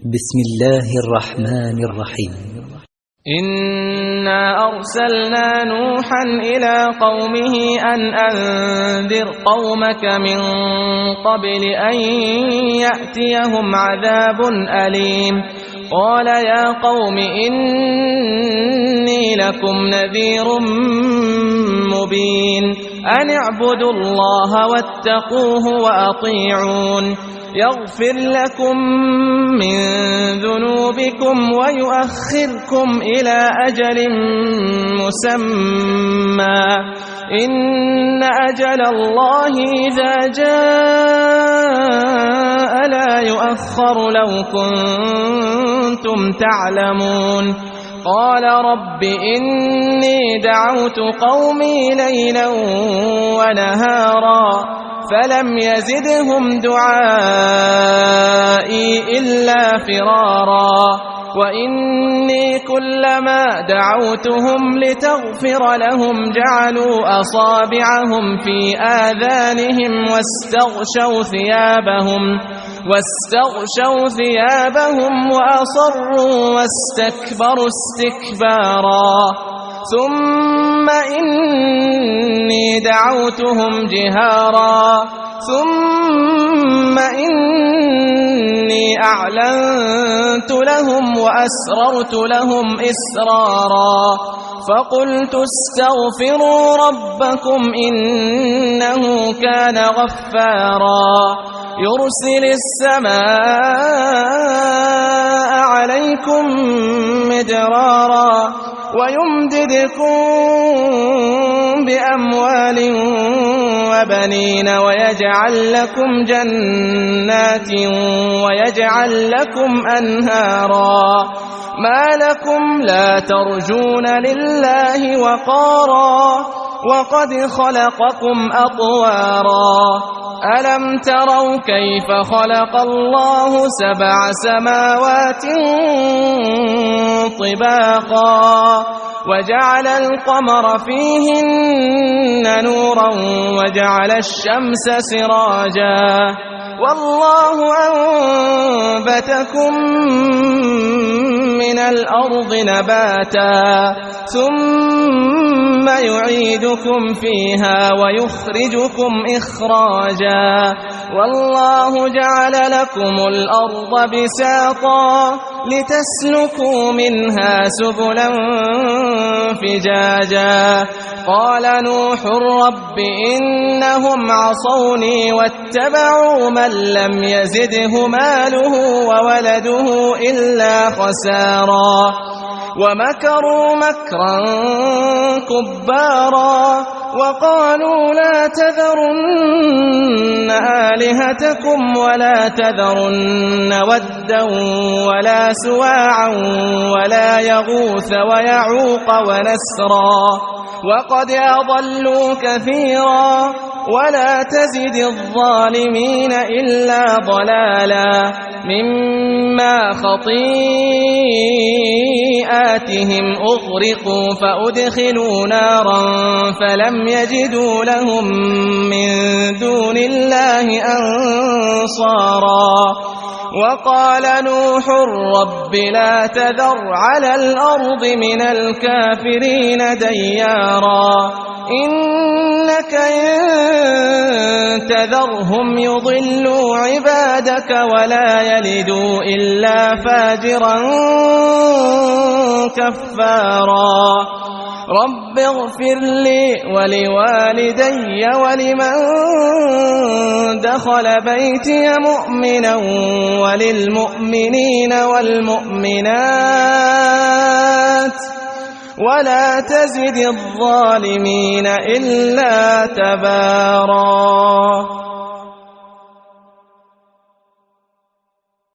بسم الله الرحمن الرحيم. إنا أرسلنا نوحا إلى قومه أن أنذر قومك من قبل أن يأتيهم عذاب أليم. قال يا قوم إني لكم نذير مبين أن اعبدوا الله واتقوه وأطيعون يغفر لكم من ذنوبكم ويؤخركم إلى أجل مسمى إن أجل الله إذا جاء لا يؤخر لو كنتم تعلمون. قال رب إني دعوت قومي ليلا ونهارا فلم يزدهم دعائي إلا فرارا وإني كلما دعوتهم لتغفر لهم جعلوا أصابعهم في آذانهم واستغشوا ثيابهم وأصروا واستكبروا استكبارا ثم إني دعوتهم جهارا ثم إني أعلنت لهم وأسررت لهم إسرارا فقلت استغفروا ربكم إنه كان غفارا يرسل السماء عليكم مدرارا ويمددكم بأموال وبنين ويجعل لكم جنات ويجعل لكم أنهارا ما لكم لا ترجون لله وقارا وقد خلقكم أطوارا ألم تروا كيف خلق الله 7 سماوات طباقا وجعل القمر فيهن نورا وجعل الشمس سراجا والله أنبتكم من الأرض نباتا ثم يعيدكم فيها ويخرجكم إخراجا والله جعل لكم الأرض بساطا لتسلكوا منها سبلا فجاجا قال نوح رب إنهم عصوني واتبعوا من لم يزده ماله وولده إلا خسارا ومكروا مكرا كبارا وقالوا لا تذرن آلهتكم ولا تذرن ودا ولا سواعا ولا يغوث ويعوق ونسرا وقد أضلوا كثيرا ولا تزد الظالمين إلا ضلالا مما خطيئاتهم أغرقوا فأدخلوا نارا فلم يجدوا لهم من دون الله أنصارا وقال نوح رب لا تذر على الأرض من الكافرين ديارا إنك إن تذرهم يضلوا عبادك ولا يلدوا إلا فاجرا كفارا رب اغفر لي ولوالدي ولمن دخل بيتي مؤمنا وللمؤمنين والمؤمنات ولا تزد الظالمين إلا تبارا.